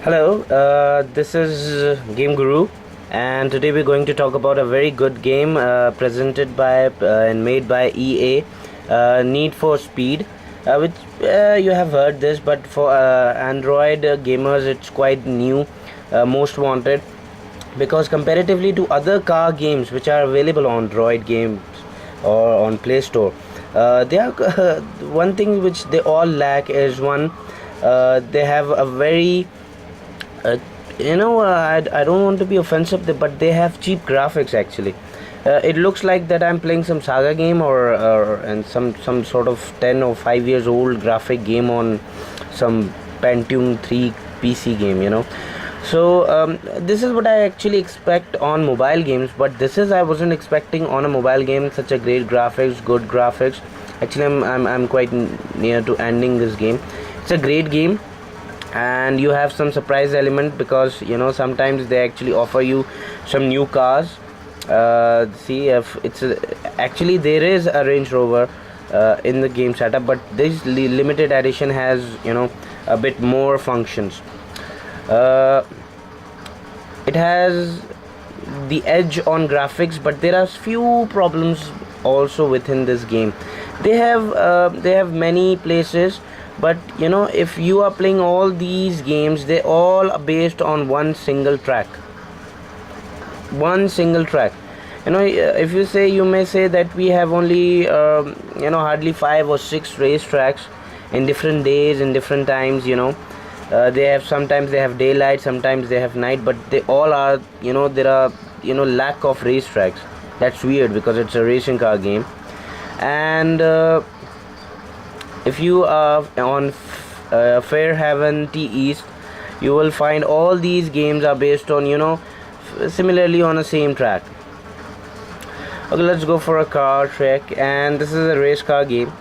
Hello, this is Game Guru, and today we're going to talk about a very good game presented by and made by EA, Need for Speed, which you have heard this, but for Android gamers, it's quite new, most wanted, because comparatively to other car games which are available on Android games or on Play Store, they are one thing which they all lack is one. They have a very uh, I don't want to be offensive, but they have cheap graphics actually. It looks like that I'm playing some saga game or and some sort of 10 or 5 years old graphic game on some Pentium 3 PC game. So this is what I actually expect on mobile games, but this is I wasn't expecting on a mobile game such a great graphics, good graphics. Actually, I'm quite near to ending this game. It's a great game, and you have some surprise element because sometimes they actually offer you some new cars. See if actually there is a Range Rover in the game setup, but this limited edition has a bit more functions. uh, it has the edge on graphics, but there are few problems also within this game. They have many places, but if you are playing all these games, they all are based on one single track. If you may say that we have only hardly 5 or 6 race tracks in different days, in different times. Sometimes they have daylight, sometimes they have night, but they all are, there are lack of race tracks. That's weird because it's a racing car game. And if you are on Fairhaven T East, you will find all these games are based on similarly on the same track. Okay, let's go for a car track, and this is a race car game,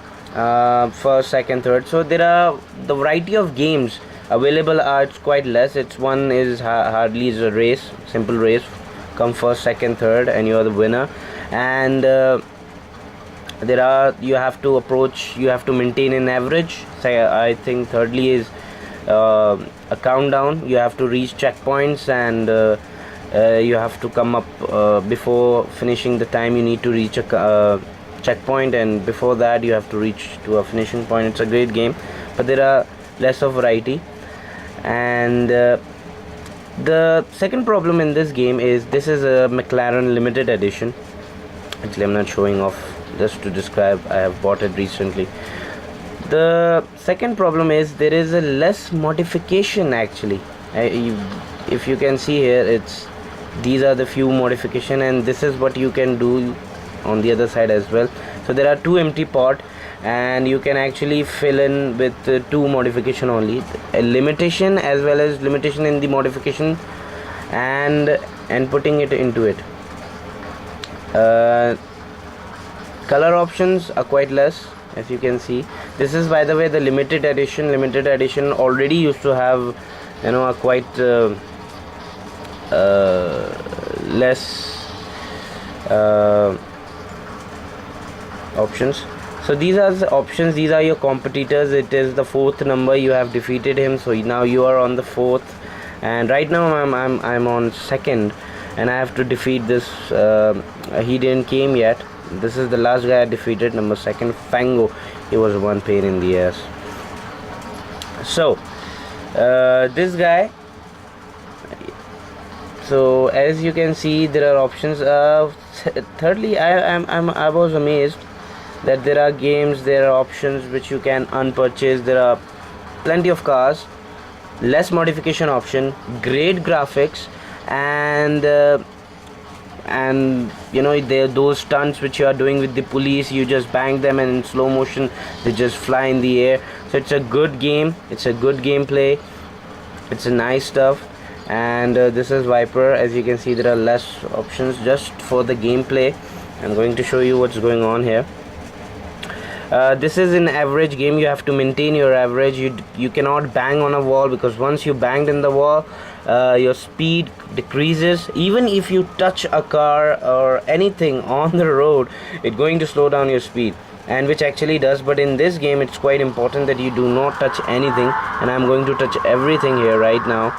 first, second, third. So there are the variety of games available are it's quite less. It's one is hardly is a race, simple race, come first, second, third, and you are the winner. And you have to maintain an average. Say, I think thirdly is a countdown. You have to reach checkpoints, and you have to come up before finishing the time. You need to reach a checkpoint, and before that you have to reach to a finishing point. It's a great game, but there are less of variety. And the second problem in this game is this is a McLaren limited edition. Actually, I'm not showing off, just to describe. I have bought it recently. The second problem is there is a less modification actually. If you can see here, these are the few modification, and this is what you can do on the other side as well. So there are 2 empty pot, and you can actually fill in with 2 modification only, a limitation as well as limitation in the modification, and putting it into it. Color options are quite less, as you can see. This is, by the way, the limited edition already used to have a quite less options. So these are the options, these are your competitors. It is the 4th number, you have defeated him, so now you are on the 4th, and right now I'm on 2nd, and I have to defeat this. He didn't came yet. This is the last guy I defeated, number 2nd, Fango. He was one pain in the ass. So this guy, so as you can see, there are options. Thirdly, I was amazed that there are games, there are options which you can unpurchase. There are plenty of cars, less modification option, great graphics, and those stunts which you are doing with the police, you just bang them, and in slow motion they just fly in the air. So it's a good game, it's a good gameplay, it's a nice stuff. And this is Viper. As you can see, there are less options just for the gameplay. I'm going to show you what's going on here. This is an average game. You have to maintain your average. You cannot bang on a wall, because once you banged in the wall, your speed decreases. Even if you touch a car or anything on the road, it's going to slow down your speed. and which actually does. But in this game it's quite important that you do not touch anything, and I'm going to touch everything here right now.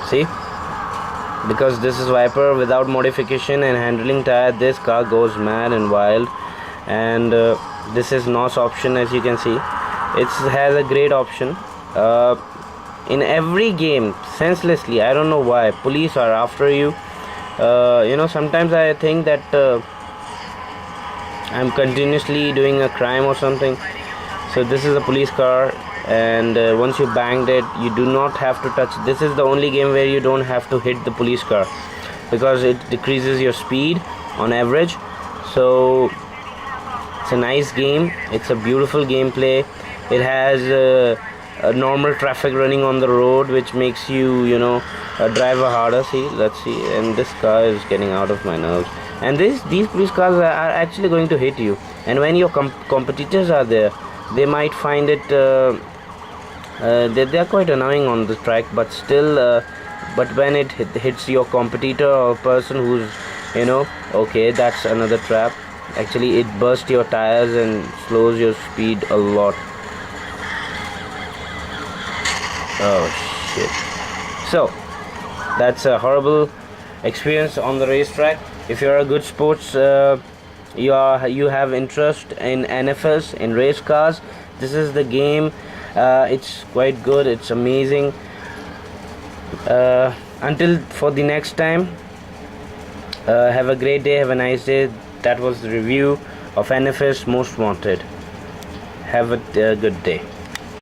See, because this is Viper without modification and handling tire, this car goes mad and wild. And this is NOS option, as you can see. It has a great option in every game. Senselessly, I don't know why police are after you. Sometimes I think that I'm continuously doing a crime or something. So this is a police car, and once you banged it, you do not have to touch. This is the only game where you don't have to hit the police car, because it decreases your speed on average. So it's a nice game. It's a beautiful gameplay. It has a normal traffic running on the road, which makes you drive harder. Let's see, and this car is getting out of my nerves. And these police cars are actually going to hit you, and when your competitors are there, they might find it they are quite annoying on the track. But still, but when it hits your competitor or person who's okay, that's another trap. Actually, it bursts your tires and slows your speed a lot. Oh shit. So that's a horrible experience on the racetrack. If you're a good sports, you have interest in NFS, in race cars, this is the game. It's quite good. It's amazing. Until for the next time, have a great day, have a nice day. That was the review of NFS Most Wanted. Have a good day.